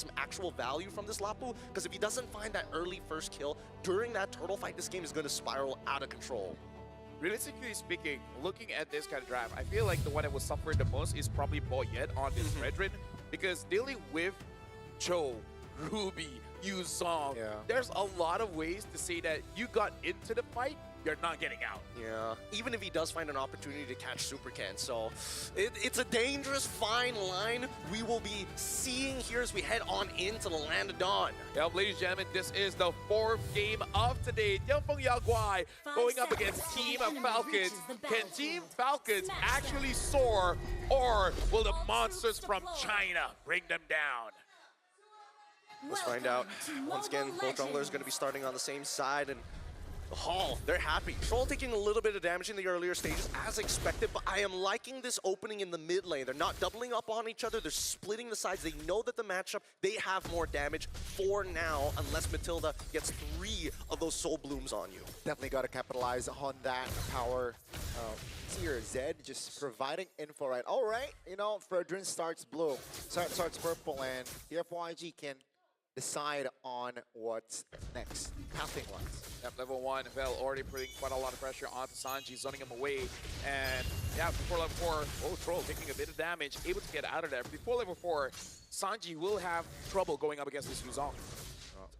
some actual value from this Lapu, because if he doesn't find that early first kill during that turtle fight, this game is going to spiral out of control. Realistically speaking, looking at this kind of draft, I feel like the one that will suffer the most is probably Boyet on this Fredrin, because dealing with Cho, Ruby, Yuzong, there's a lot of ways to say that you got into the fight, you're not getting out. Yeah, even if he does find an opportunity to catch Super Ken. So it's a dangerous, fine line we will be seeing here as we head on into the Land of Dawn. Yep, ladies and gentlemen, this is the 4th game of today. Yangfeng Yaguai going up against Team Falcons. Can Team Falcons actually soar, or will the monsters from China bring them down? Let's find out. Once again, both junglers going to be starting on the same side, and Hall, they're happy. Troll taking a little bit of damage in the earlier stages as expected, but I am liking this opening in the mid lane. They're not doubling up on each other. They're splitting the sides. They know that the matchup, they have more damage for now, unless Matilda gets 3 of those soul blooms on you. Definitely got to capitalize on that power. Here, Zed just providing info, right? All right, you know, Fredrin starts blue, starts purple, and DFYG can decide on what's next, pathing-wise. Yep, level 1, Vel already putting quite a lot of pressure onto Sanji, zoning him away. And yeah, before level 4, Troll taking a bit of damage, able to get out of there. Before level 4, Sanji will have trouble going up against this Yuzong.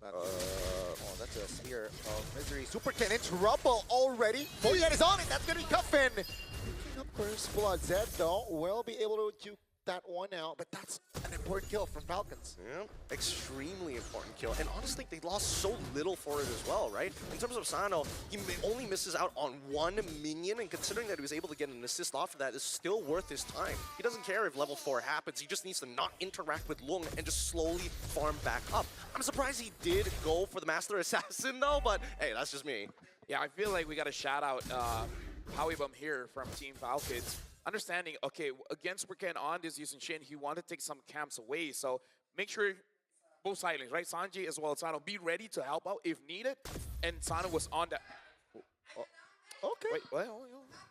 That's a Sphere of Misery. Super Ken in trouble already. Boyet is on it. That's going to be Cuffin. Picking up first blood. Zed, though, will be able to juke that one out, but that's an important kill from Falcons. Yeah, extremely important kill. And honestly, they lost so little for it as well, right? In terms of Sano, he only misses out on 1 minion, and considering that he was able to get an assist off of that, is still worth his time. He doesn't care if level 4 happens. He just needs to not interact with Lung and just slowly farm back up. I'm surprised he did go for the Master Assassin, though, but hey, that's just me. Yeah, I feel like we got to shout out Howie Bum here from Team Falcons. Understanding, okay, against Super Ken on this Yusun Shin, he wanted to take some camps away. So make sure both side lanes, right? Sanji as well as Sano, be ready to help out if needed. And Sano was on that. Okay. Wait, what?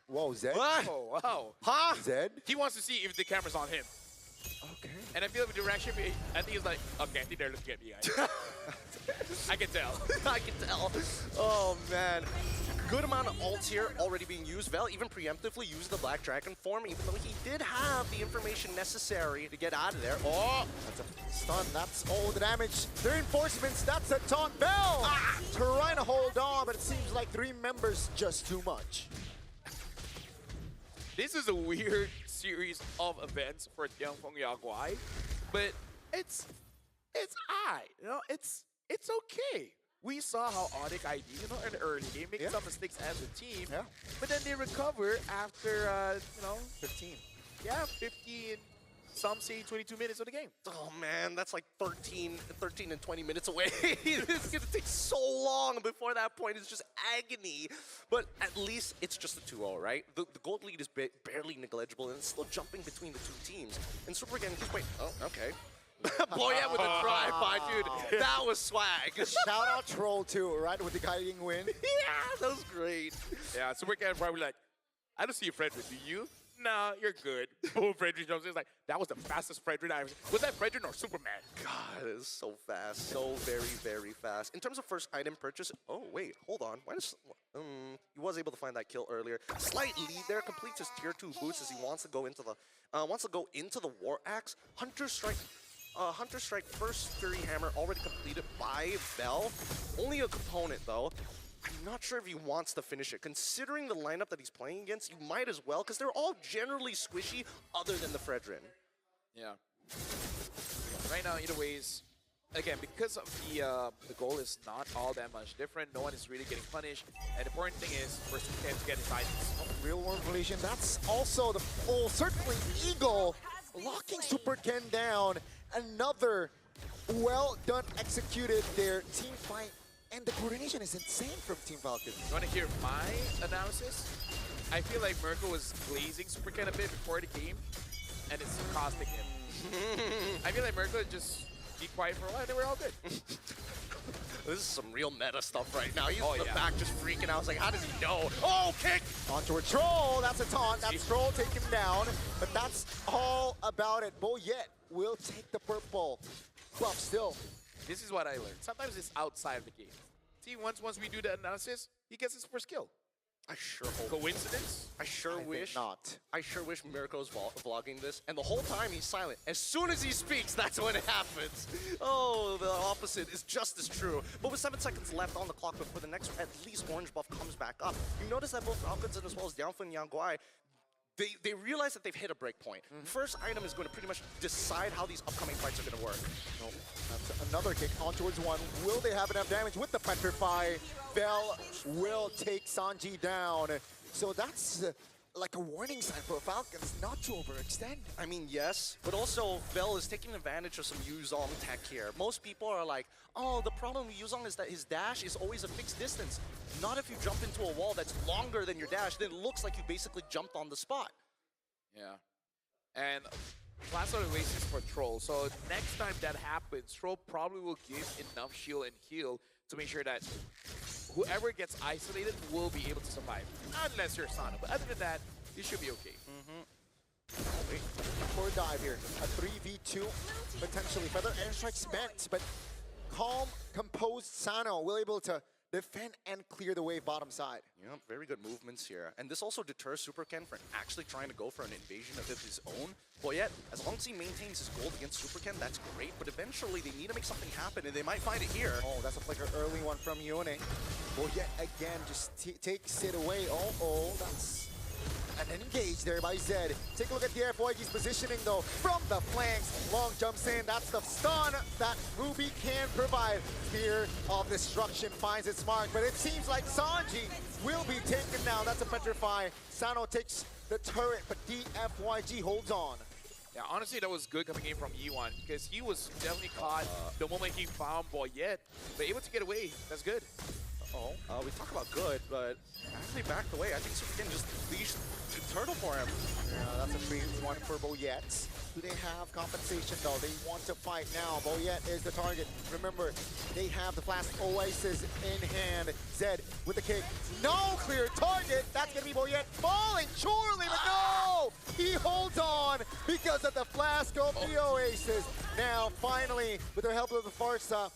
Whoa, Zed? What? Oh, wow. Huh? Zed? He wants to see if the camera's on him. Okay. And I feel like the direction, I think he's like, okay, I think they're looking at me, guys. I can tell. I can tell. Oh, man. Good amount of ults here already being used. Vel even preemptively used the Black Dragon form, even though he did have the information necessary to get out of there. Oh, that's a stun. That's all the damage. 3 reinforcements. That's a taunt. Vel trying to hold on, but it seems like 3 members just too much. This is a weird series of events for Yangfeng Yaguai, but it's alright, you know, it's okay. We saw how Onyx ID, you know, in the early game, make some mistakes as a team, but then they recover after, you know, 15. Yeah, 15, some say 22 minutes of the game. Oh man, that's like 13 and 20 minutes away. It's gonna take so long before that point. It's just agony. But at least it's just a 2-0, right? The gold lead is barely negligible, and it's still jumping between the 2 teams. And Super again, just wait. Oh, okay. Boyet with a drive-by, dude. That was swag. Shout out Troll too, right? With the guiding win. Yeah, that was great. Yeah, Super Ken probably like, I don't see a Fredrin, do you? No, you're good. Boom, Fredrin jumps in. It's like, that was the fastest Fredrin I ever seen. Was that Fredrin or Superman? God, it is so fast. So very, very fast. In terms of first item purchase, oh, wait, hold on. Why does, he was able to find that kill earlier. Slight lead there, completes his tier 2 boost as he wants to go into the War Axe. Hunter Strike first Fury Hammer already completed by Bell. Only a component though. I'm not sure if he wants to finish it. Considering the lineup that he's playing against, you might as well, because they're all generally squishy other than the Fredrin. Yeah. Right now, either ways, again, because of the goal is not all that much different, no one is really getting punished. And the important thing is for Super Ken to get his items. Real world collision. That's also the certainly Eagle locking Super Ken down. Another well done executed there. Team fight. And the coordination is insane from Team Falcon. You want to hear my analysis? I feel like Merkel was glazing Super Ken a bit before the game, and it's costing him. I feel like Merkel just be quiet for a while, and they were all good. This is some real meta stuff right now. He's in the back just freaking out. I was like, how does he know? Oh, kick! Onto a Troll. That's a taunt. That's Troll take him down. But that's all about it. Boyet will take the purple. buff still. This is what I learned. Sometimes it's outside of the game. See, once we do the analysis, he gets his first kill. I sure hope. Coincidence? I sure wish. Not. I sure wish Mirko's vlogging this, and the whole time he's silent. As soon as he speaks, that's when it happens. Oh, the opposite is just as true. But with 7 seconds left on the clock before the next at least orange buff comes back up, you notice that both Falcons and as well as Dianfu and Yangguai, they realize that they've hit a break point. First item is going to pretty much decide how these upcoming fights are going to work. Nope. That's another kick on towards one. Will they have enough damage with the Petrify? Bell will take Sanji down. So that's like a warning sign for Falcons not to overextend. I mean, yes, but also Vel is taking advantage of some Yuzong tech here. Most people are like, oh, the problem with Yuzong is that his dash is always a fixed distance. Not if you jump into a wall that's longer than your dash, then it looks like you basically jumped on the spot. Yeah. And last one Oasis for Troll. So next time that happens, Troll probably will give enough shield and heal to make sure that whoever gets isolated will be able to survive. Unless you're Sana. But other than that, you should be okay. Wait, for a dive here. A 3v2, potentially. Feather Airstrike spent, but calm, composed Sano will able to defend and clear the wave bottom side. Yeah, very good movements here. And this also deters Super Ken from actually trying to go for an invasion of his own. But yet, as long as he maintains his gold against Super Ken, that's great. But eventually, they need to make something happen, and they might find it here. Oh, that's a flicker early one from Yone. Well, yet again, just takes it away. Oh, that's an engage there by Zed. Take a look at the DFYG's positioning, though. From the flanks, long jumps in. That's the stun that Ruby can provide. Spear of Destruction finds its mark, but it seems like Sanji will be taken down. That's a Petrify. Sano takes the turret, but DFYG holds on. Yeah, honestly, that was good coming in from E1 because he was definitely caught the moment he found Boyette, but able to get away. That's good. We talk about good, but as they backed away, I think Super Ken just leashed the turtle for him. Yeah, that's a 3-1 for Boyette. Do they have compensation, though? They want to fight now. Boyette is the target. Remember, they have the Flask Oasis in hand. Zed with the kick. No clear target. That's going to be Boyette falling surely, but no! He holds on because of the Flask of the Oasis. Now, finally, with the help of the Farsa,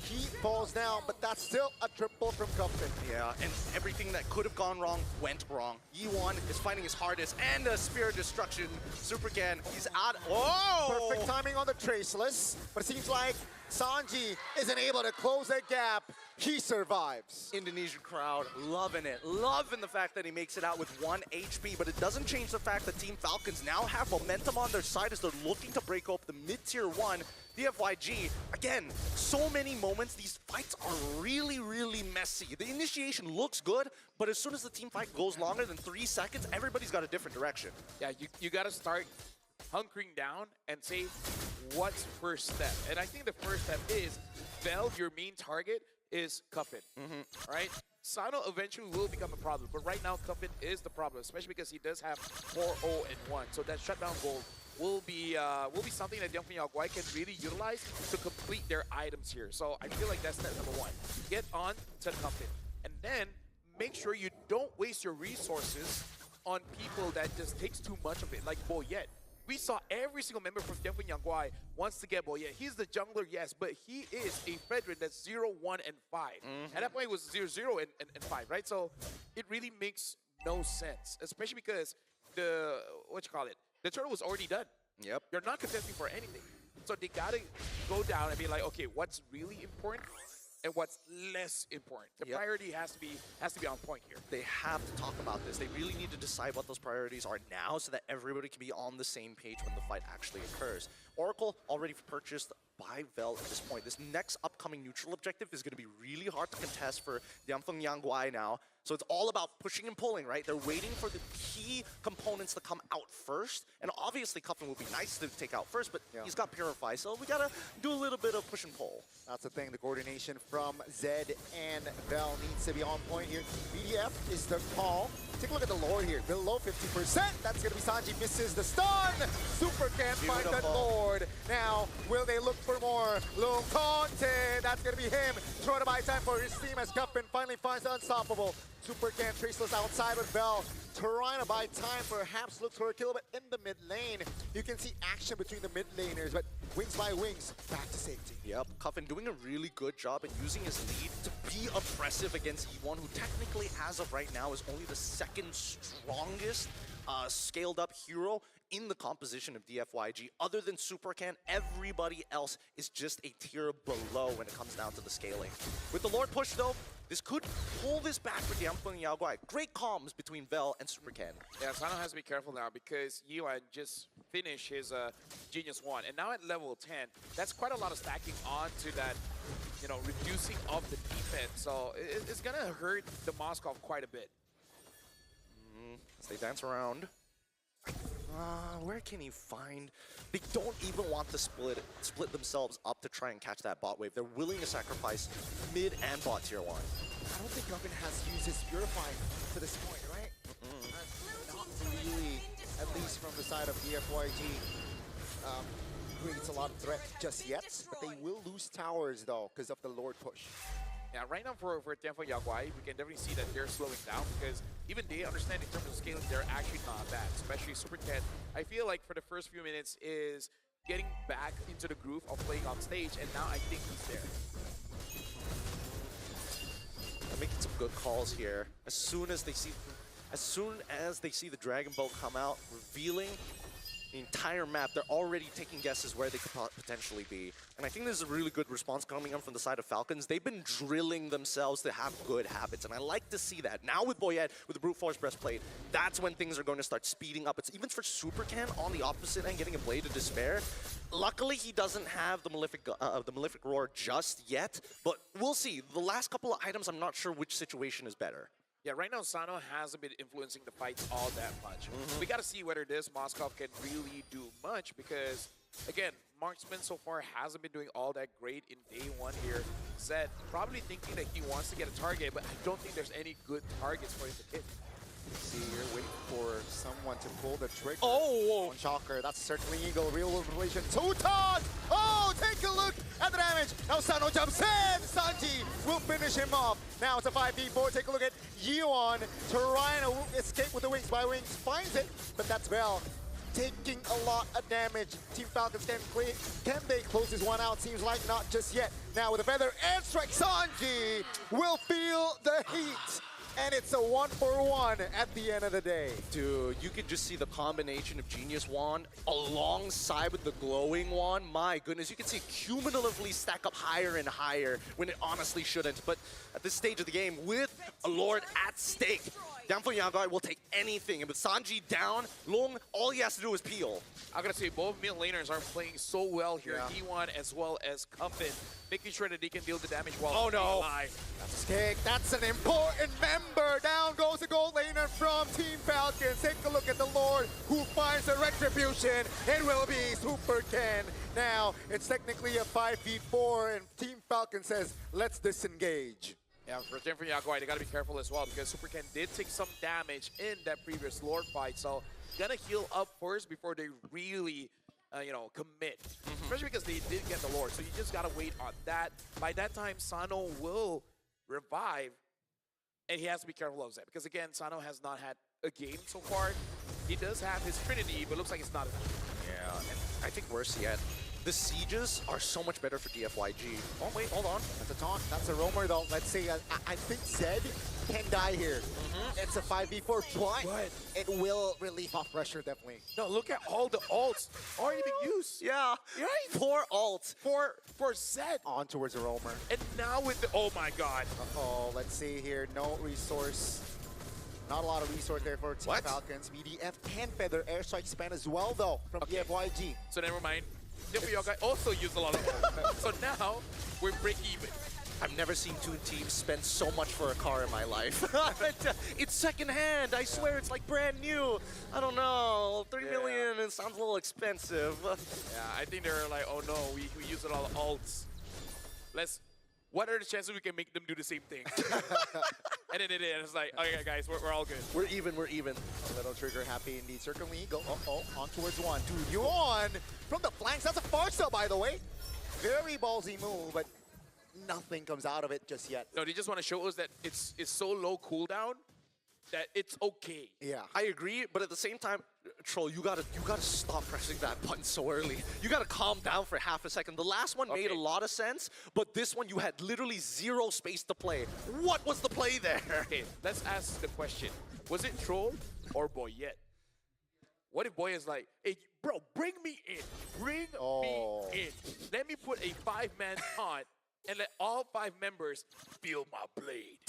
he falls down, but that's still a triple from Cuffin. Yeah, and everything that could have gone wrong went wrong. E1 is fighting his hardest, and a Spear of Destruction. Super Ken, he's out. Whoa! Perfect timing on the Traceless, but it seems like Sanji isn't able to close that gap. He survives. Indonesian crowd loving it. Loving the fact that he makes it out with 1 HP, but it doesn't change the fact that Team Falcons now have momentum on their side as they're looking to break up the mid-tier 1. DFYG, again, so many moments. These fights are really, really messy. The initiation looks good, but as soon as the team fight goes longer than 3 seconds, everybody's got a different direction. Yeah, you got to start hunkering down and say, what's first step? And I think the first step is, Vel, your main target, is Cuffin, right? Sano eventually will become a problem, but right now Cuffin is the problem, especially because he does have 4-0 and 1. So that shutdown gold will be something that DFYG can really utilize to complete their items here. So I feel like that's step number 1. Get on to Cuffin, and then make sure you don't waste your resources on people that just takes too much of it, like Boyette. We saw every single member from DFYG wants to get Boyette. He's the jungler, yes, but he is a Fredrin that's 0, 1, and 5. At that point, it was 0, 0, and 5, right? So it really makes no sense, especially because the turtle was already done. Yep. They're not contesting for anything. So they gotta go down and be like, okay, what's really important and what's less important? The priority has to be on point here. They have to talk about this. They really need to decide what those priorities are now so that everybody can be on the same page when the fight actually occurs. Oracle already purchased by Vel at this point. This next upcoming neutral objective is going to be really hard to contest for Yangguai now. So it's all about pushing and pulling, right? They're waiting for the key components to come out first. And obviously, Cuffin would be nice to take out first, but he's got Purify, so we gotta do a little bit of push and pull. That's the thing, the coordination from Zed and Vel needs to be on point here. BDF is the call. Take a look at the Lord here, below 50%. That's gonna be Sanji, misses the stun. Super can't find that Lord. Now, will they look for more? Low content, that's gonna be him. Trying to buy time for his team as Cuffin finally finds the unstoppable. Super can Traceless outside with Vel. Trying to buy time, perhaps looks for a kill, but in the mid lane, you can see action between the mid laners. But Wings by wings, back to safety. Yep, Cuffin doing a really good job at using his lead to be oppressive against E1, who technically, as of right now, is only the second strongest scaled up hero in the composition of DFYG. Other than Supercan, everybody else is just a tier below when it comes down to the scaling. With the Lord push, though, this could pull this back for Diamfeng Yaguai. Great comms between Vel and Supercan. Yeah, Sano has to be careful now because Yuan just finished his Genius 1. And now at level 10, that's quite a lot of stacking onto that, you know, reducing of the defense. So it's going to hurt the Moskov quite a bit. As they dance around. Where can he find? They don't even want to split themselves up to try and catch that bot wave. They're willing to sacrifice mid and bot tier 1. I don't think Guffin has used his Purifying to this point, right? Not really, at least from the side of DFYG. Creates a lot of threat just yet, but they will lose towers though because of the Lord push. Yeah, right now for DFYG Yaguai, we can definitely see that they're slowing down because even they understand in terms of scaling, they're actually not bad, especially Supercan. I feel like for the first few minutes is getting back into the groove of playing on stage, and now I think he's there. They're making some good calls here. As soon as they see the Dragon Bolt come out, revealing the entire map, they're already taking guesses where they could potentially be. And I think this is a really good response coming up from the side of Falcons. They've been drilling themselves to have good habits, and I like to see that. Now with Boyette, with the Brute Force Breastplate, that's when things are going to start speeding up. It's even for Supercan on the opposite end, getting a Blade of Despair. Luckily, he doesn't have the Malefic Roar just yet, but we'll see. The last couple of items, I'm not sure which situation is better. Yeah, right now Sano hasn't been influencing the fights all that much. We got to see whether this Moskov can really do much because, again, Marksman so far hasn't been doing all that great in day 1 here. Zed probably thinking that he wants to get a target, but I don't think there's any good targets for him to hit. See, you're waiting for someone to pull the trigger. Oh! On Shocker, that's certainly Eagle, real world relation. Tutan! Oh, take a look at the damage. Now Sano jumps in. Sanji will finish him off. Now it's a 5v4. Take a look at Yuan. Trying to escape with the wings by wings. Finds it, but that's Vel taking a lot of damage. Team Falcons can they close this one out? Seems like not just yet. Now with a feather airstrike, Sanji will feel the heat. And it's a 1-for-1 at the end of the day. Dude, you could just see the combination of Genius Wand alongside with the Glowing Wand. My goodness, you can see it cumulatively stack up higher and higher when it honestly shouldn't. But at this stage of the game, with a Lord at stake, Diamfeng Yaguai will take anything. And with Sanji down, Long, all he has to do is peel. I gotta say, both mid laners are playing so well here. E1 as well as Cuffin, making sure that they can deal the damage while staying alive. That's a kick. That's an important member. Down goes the gold laner from Team Falcons. Take a look at the Lord who finds the retribution. It will be Supercan. Now, it's technically a 5v4, and Team Falcon says, let's disengage. Yeah, for DFYG Yaguai, they gotta be careful as well because Supercan did take some damage in that previous Lord fight, so gonna heal up first before they really, you know, commit. Especially because they did get the Lord, so you just gotta wait on that. By that time, Sano will revive, and he has to be careful of Zed because again, Sano has not had a game so far. He does have his Trinity, but looks like it's not enough. Yeah, and I think worse yet, the sieges are so much better for DFYG. Oh, wait, hold on. That's a taunt. That's a roamer, though. Let's see. I think Zed can die here. It's a 5v4, but it will relieve off pressure, definitely. No, look at all the ults already being used. Yeah, Right? 4 ults. For Zed. On towards the roamer. And now with the, oh my god. Uh-oh, let's see here. No resource. Not a lot of resource there for Team Falcons. BDF can feather airstrike span as well, though, from DFYG. So never mind. DFYG Yaguai also used a lot of ults. So now we're break even. I've never seen 2 teams spend so much for a car in my life. It's secondhand. I swear it's like brand new. I don't know. 3 million, it sounds a little expensive. Yeah, I think they're like, oh no, we used all the ults. What are the chances we can make them do the same thing? And then it's like, okay guys, we're all good. We're even. A little trigger happy indeed. Certainly Eagle. On towards one. Dude, Yuan from the flanks. That's a Farsa, by the way. Very ballsy move, but nothing comes out of it just yet. No, they just want to show us that it's so low cooldown that it's okay. Yeah. I agree, but at the same time, Troll, you gotta stop pressing that button so early. You gotta calm down for half a second. The last one made a lot of sense, but this one you had literally zero space to play. What was the play there? Okay, let's ask the question. Was it Troll or Boyette? What if Boyette's like, hey, bro, bring me in. Bring me in. Let me put a 5-man taunt and let all 5 members feel my blade.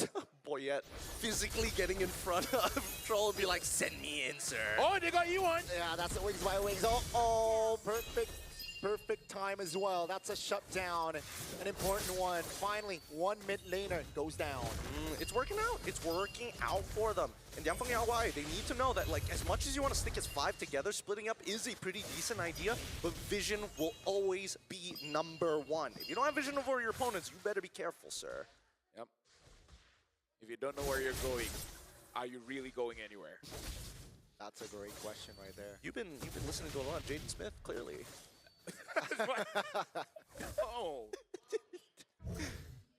Boyette physically getting in front of Troll and be like, send me in, sir. Oh, they got you one. Yeah, that's the wings by wings. Oh, perfect time as well. That's a shutdown, an important one. Finally, one mid laner goes down. It's working out. It's working out for them. And DFYG, they need to know that, like, as much as you want to stick as 5 together, splitting up is a pretty decent idea, but vision will always be number 1. If you don't have vision over your opponents, you better be careful, sir. Yep. If you don't know where you're going, are you really going anywhere? That's a great question right there. You've been listening to a lot of Jaden Smith, clearly. Oh,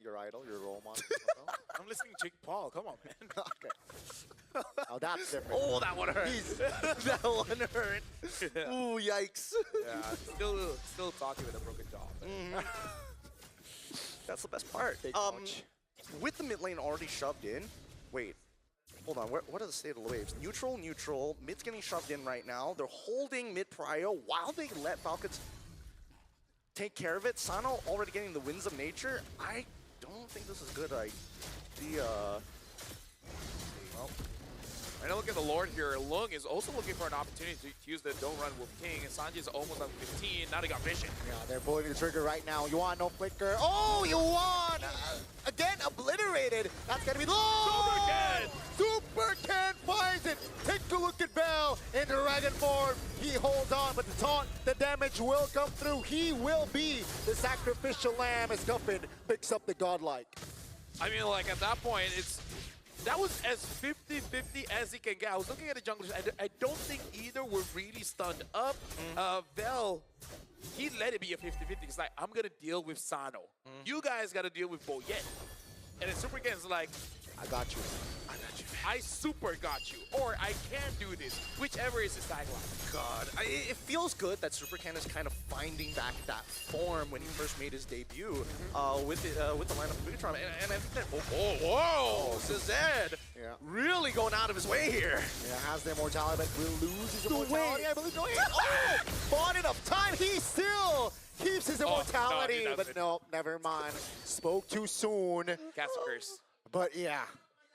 Your idol, your role model. I'm listening to Jake Paul. Come on, man. Okay. Oh, that's different. Oh, that one hurt. That one hurt. Ooh, yikes. Yeah, still talking with a broken jaw. That's the best part. Big ouch. With the mid lane already shoved in, wait, hold on, what are the state of the waves? Neutral, neutral, mid's getting shoved in right now. They're holding mid prio while they let Falcons take care of it. Sano already getting the winds of nature. I don't think this is a good idea. Well, And look at the Lord here. Lung is also looking for an opportunity to use the Don't Run Wolf King. And Sanji's almost on 15. Now they got vision. Yeah, they're pulling the trigger right now. Yuan, no flicker. Oh, Yuan! Again, obliterated. That's gonna be Supercan! Supercan finds it. Take a look at Bell in dragon form. He holds on, but the taunt, the damage will come through. He will be the sacrificial lamb as Guffin picks up the godlike. I mean, like, at that point, that was as 50-50 as he can get. I was looking at the junglers. I don't think either were really stunned up. Vel, he let it be a 50-50. He's like, I'm going to deal with Sano. You guys got to deal with Boyette. And then Supercan's like, I got you. I got you. I super got you. Or I can do this. Whichever is his tagline. God, it feels good that Supercan is kind of finding back that form when he first made his debut with the lineup of Neutron. And I think that, whoa, Zed really going out of his way here. Yeah, has the immortality, but will lose his immortality, I believe. No, oh! Bought enough time, he still keeps his immortality. No, but no, never mind. Spoke too soon. Cast a curse. But yeah,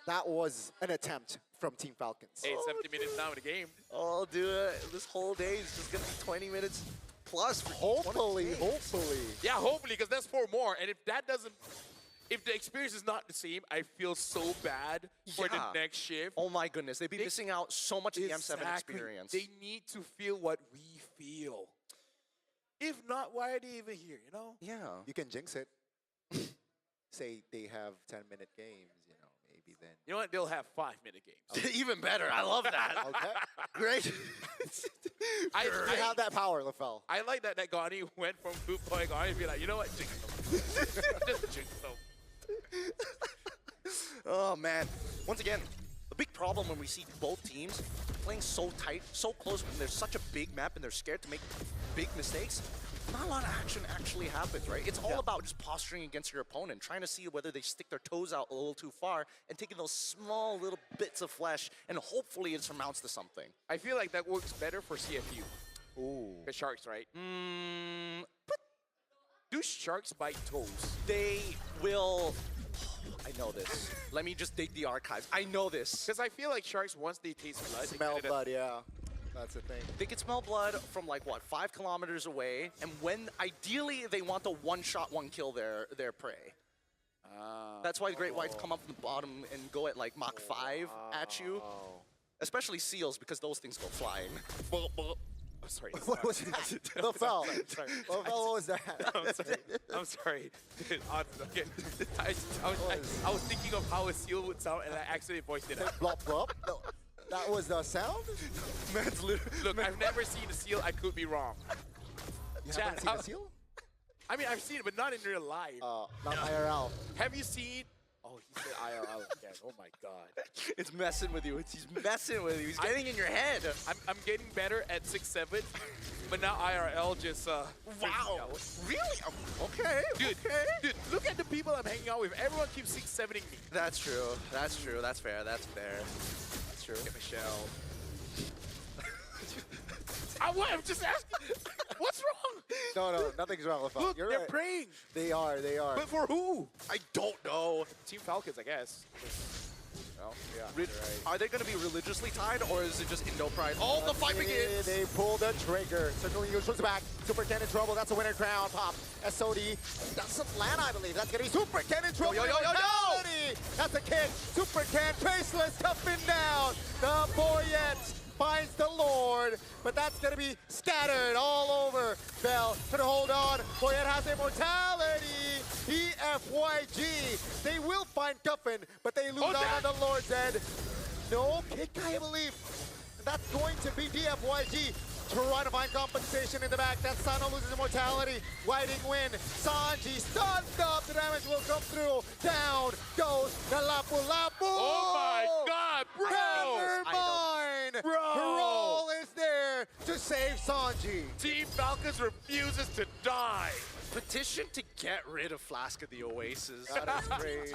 that was an attempt from Team Falcons. Hey, 70 minutes now in the game. Oh, dude, this whole day is just going to be 20 minutes plus. For Hopefully. Yeah, hopefully, because that's 4 more. And if that doesn't, if the experience is not the same, I feel so bad for the next shift. Oh my goodness, they'd be missing out so much of the M7 experience. They need to feel what we feel. If not, why are they even here, you know? Yeah. You can jinx it. Say they have 10-minute games, you know, maybe then. You know what? They'll have 5-minute games. Even better. I love that. Okay. Great. I You have that power, LaFell. I like that Gani went from boot boy Gani to be like, you know what? Jinx them. Just jinx them. Oh, man. Once again, the big problem when we see both teams playing so tight, so close, when there's such a big map and they're scared to make big mistakes, not a lot of action actually happens, right? It's all about just posturing against your opponent, trying to see whether they stick their toes out a little too far and taking those small little bits of flesh, and hopefully it surmounts to something. I feel like that works better for CFU. Ooh. The Sharks, right? But Do Sharks bite toes? they will... I know this. Let me just dig the archives. I know this. Because I feel like Sharks, once they taste blood, they Smell get it- blood, yeah. That's the thing. They can smell blood from like, what, 5 kilometers away, and when, ideally, they want to one-shot, one-kill their prey. That's why the great whites come up from the bottom and go at like Mach 5 at you. Especially seals, because those things go flying. Oh, sorry. What was that? LaFell. Sorry. LaFell, what was that? I'm sorry. I'm sorry. Dude, okay. I was thinking of how a seal would sound, and I accidentally voiced it out. Blop, blop. No, that was the sound? Man's literally... Look, I've never seen a seal. I could be wrong. You Chat, haven't seen a seal? I mean, I've seen it, but not in real life. Not IRL. Have you seen Oh, he said IRL again. Oh my god. It's messing with you. He's messing with you. He's getting in your head. I'm getting better at 6-7, but now IRL just freaks me Wow. out. Really? Okay. Dude, Okay. dude, look at the people I'm hanging out with. Everyone keeps 6-7ing me. That's true. That's true. That's fair. That's fair. That's true. Michelle. What? I'm just asking. What's wrong? No, nothing's wrong with Falcon. Look, You're they're right. praying. They are. But for who? I don't know. Team Falcons, I guess. Well, yeah. You're right. Are they going to be religiously tied, or is it just Indo pride? Oh, the fight begins. They pull the trigger. Circling Eagle shoots back. Super Cannon Trouble. That's a winner crown. Pop. SOD. Doesn't land, I believe. That's going to be Super Cannon Trouble. Yo. Immortality. That's a kick. Super Can. Faceless coming down. The Boyette finds the Lord, but that's going to be scattered all over. Bell can hold on. Boyette has immortality. DFYG. They will find Cuffin, but they lose out on the Lord's head. No kick, I believe. That's going to be DFYG. Trying to find compensation in the back. That Sano loses immortality. Whiting win. Sanji stunned up. The damage will come through. Down goes the Lapu Lapu. Oh my god, bro! Never mind. Bro. Roll is there to save Sanji. Team Falcons refuses to die. Petition to get rid of Flask of the Oasis. That is great.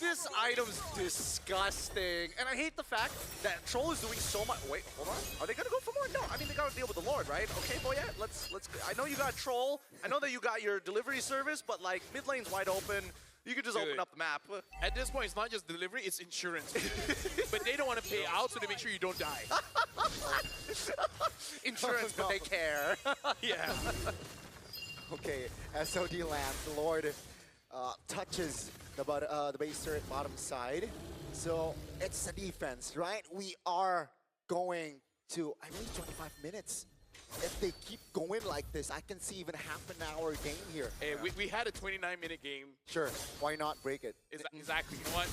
This item's disgusting. And I hate the fact that Troll is doing so much. Wait, hold on. Are they gonna go for more? No, I mean they gotta deal with the Lord, right? Okay, Boyette, let's. I know you got Troll. I know that you got your delivery service, but like mid lane's wide open. You could just open up the map. At this point, it's not just delivery, it's insurance. But they don't want to pay out, so they make sure you don't die. Insurance, but they care. Yeah. Okay, SOD lands. The Lord touches the base turret bottom side. So it's a defense, right? We are going to, I believe, 25 minutes. If they keep going like this, I can see even half an hour game here. Hey, we had a 29-minute game. Sure, why not break it? Exactly. You know what?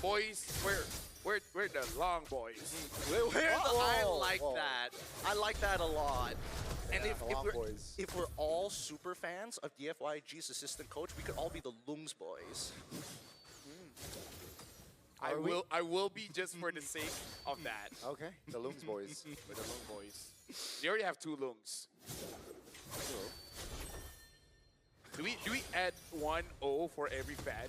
Boys, we're the long boys. I like that. I like that a lot. And Yeah, if we're all super fans of DFYG's assistant coach, we could all be the Lungs boys. I will be just for the sake of that. Okay, the Looms boys. With the Lung boys. They already have 2 Lungs. Do we add 1-0 for every fan?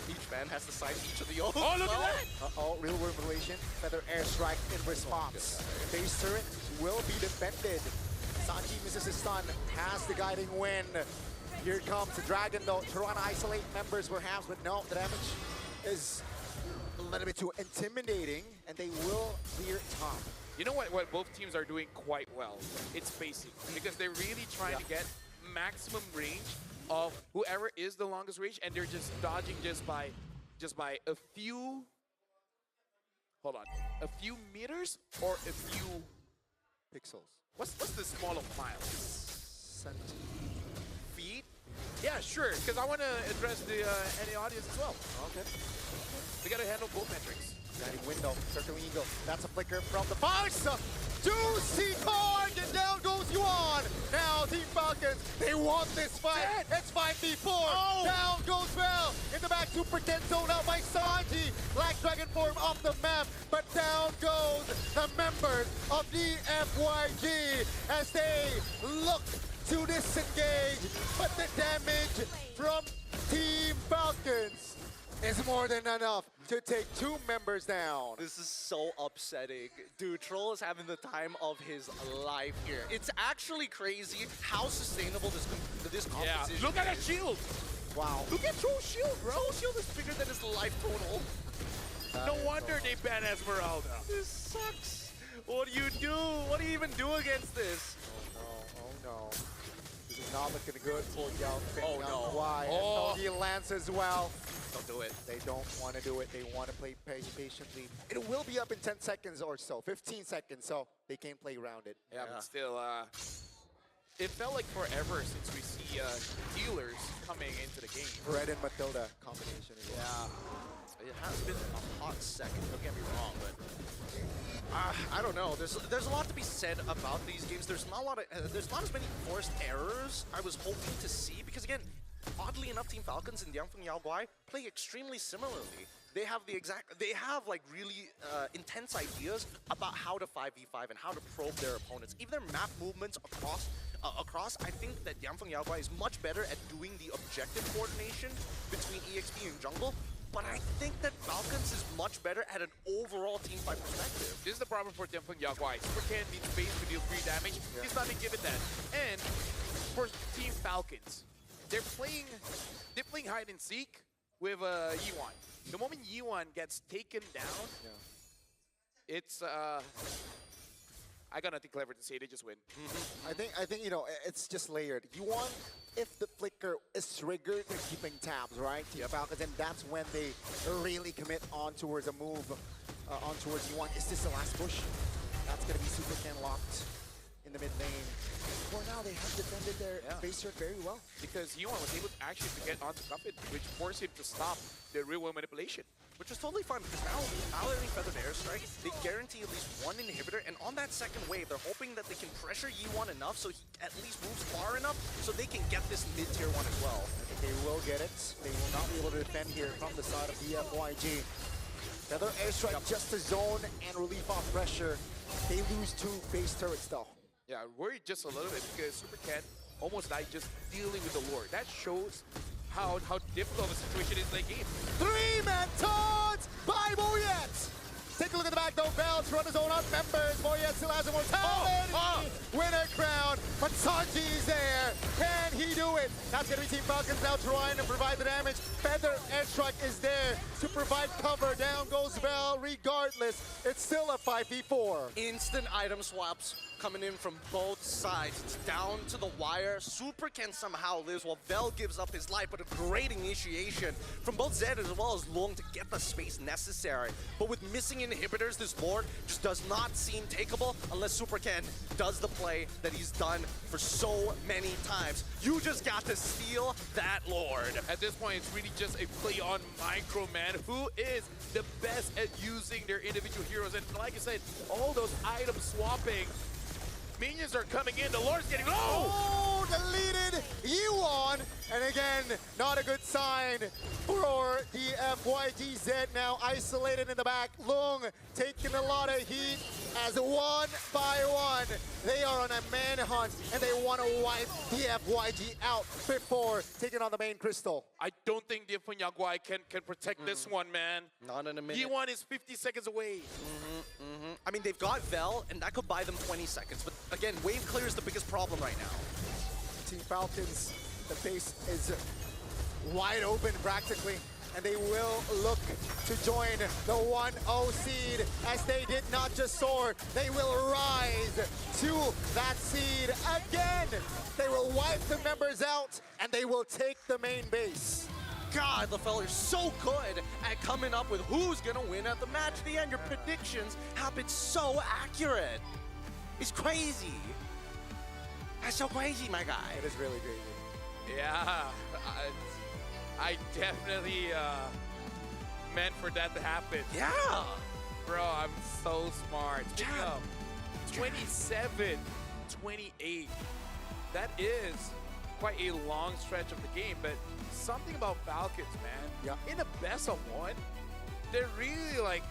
Each fan has to sign each of the O's. Oh, look at that! Uh-oh, real world relation. Feather airstrike in response. Base turret will be defended. Sanji misses his stun, has the guiding win. Here comes the Dragon though. Trying to isolate members perhaps, but no, the damage is a little bit too intimidating, and they will clear top. You know what both teams are doing quite well? It's spacing. Because they're really trying to get maximum range of whoever is the longest range, and they're just dodging just by a few, a few meters or a few Pixels. what's the small of miles? Feet? Yeah, sure, because I want to address the any audience as well. Okay. We got to handle both metrics. Guiding window, circling eagle. That's a flicker from the box. Juicy card, and down goes Yuan. Now Team Falcons, they want this fight. It's 5v4. Oh. Down goes Bell. In the back, Super Ken zoned out by Sanji. Black Dragon form off the map, but down goes the members of DFYG as they look to disengage. But the damage from Team Falcons is more than enough to take 2 members down. This is so upsetting. Dude, Troll is having the time of his life here. It's actually crazy how sustainable this competition Look at that is. shield. Wow. Look at Troll's shield, bro. Troll's shield is bigger than his life total. No wonder they banned Esmeralda. This sucks. What do you do? What do you even do against this? Oh no. This is not looking good for Yao. Oh, no. Why? Oh. He lands as well. Don't do it. They don't want to do it. They want to play patiently. It will be up in 10 seconds or so, 15 seconds, so they can play around it. Yeah, but still, it felt like forever since we see healers coming into the game. Red and Matilda combination as well. Yeah. It has been a hot second, don't get me wrong, but I don't know. There's a lot to be said about these games. There's not as many forced errors I was hoping to see, because again, oddly enough, Team Falcons and Liangfeng Yaoguai play extremely similarly. They have like really intense ideas about how to 5v5 and how to probe their opponents. Even their map movements across, I think that Liangfeng Yaoguai is much better at doing the objective coordination between EXP and jungle. But I think that Falcons is much better at an overall team fight perspective. This is the problem for DFYG Yaguai. Supercan needs space to deal free damage. He's not been given that. And for Team Falcons, they're playing hide and seek with Yiwan. The moment Yiwan gets taken down, it's I got nothing clever to say. They just win. I think you know it's just layered. You want if the flicker is triggered, they're keeping tabs, right? Team Falcons, and that's when they really commit on towards a move, on towards E1. Is this the last push? That's gonna be super can locked in the mid lane. For now, they have defended their base turret very well. Because Yiwan was able actually to get onto Cuffit, which forced him to stop the real-world manipulation. Which is totally fine because now letting Feathered Airstrike, they guarantee at least one inhibitor, and on that second wave, they're hoping that they can pressure Yi1 enough so he at least moves far enough so they can get this mid-tier one as well. I think they will get it. They will not be able to defend here from the side of DFYG. Feather Airstrike just to zone and relief off pressure. They lose 2 base turrets though. Yeah, worried just a little bit because Supercat almost died just dealing with the lore. That shows how difficult of a situation is in that game. 3-man taunts by Moyet. Take a look at the back though. Bells run his own out members. Moyet still has immortality. Winner crown. But Sanji's there. Can he do it? That's going to be Team Falcons now trying to provide the damage. Feather Airstrike is there to provide cover. Down goes Bell. Regardless, it's still a 5v4. Instant item swaps coming in from both sides. It's down to the wire. Super can somehow lives while Vel gives up his life, but a great initiation from both Zed as well as Long to get the space necessary. But with missing inhibitors, this Lord just does not seem takeable unless Supercan does the play that he's done for so many times. You just got to steal that Lord. At this point, it's really just a play on Micro, man. Who is the best at using their individual heroes? And like I said, all those item swapping, minions are coming in. The Lord's getting low. Oh, deleted Yuan. And again, not a good sign for the FYG. Zed now isolated in the back. Lung taking a lot of heat as one by one, they are on a manhunt and they want to wipe the FYG out before taking on the main crystal. I don't think the Yaguai can protect this one, man. Not in a minute. Yi1 is 50 seconds away. I mean, they've got Vel, and that could buy them 20 seconds. But again, wave clear is the biggest problem right now. Team Falcons, the base is wide open practically, and they will look to join the 1-0 seed as they did not just soar, they will rise to that seed again. They will wipe the members out, and they will take the main base. God, LaFell, you're so good at coming up with who's going to win at the match. At the end, your predictions have been so accurate. It's crazy. That's so crazy, my guy. It is really crazy. Yeah, I definitely meant for that to happen. Yeah. Bro, I'm so smart. Speaking Chad. of, 27, 28. That is quite a long stretch of the game, but something about Falcons, man. Yeah. In the best of one, they're really like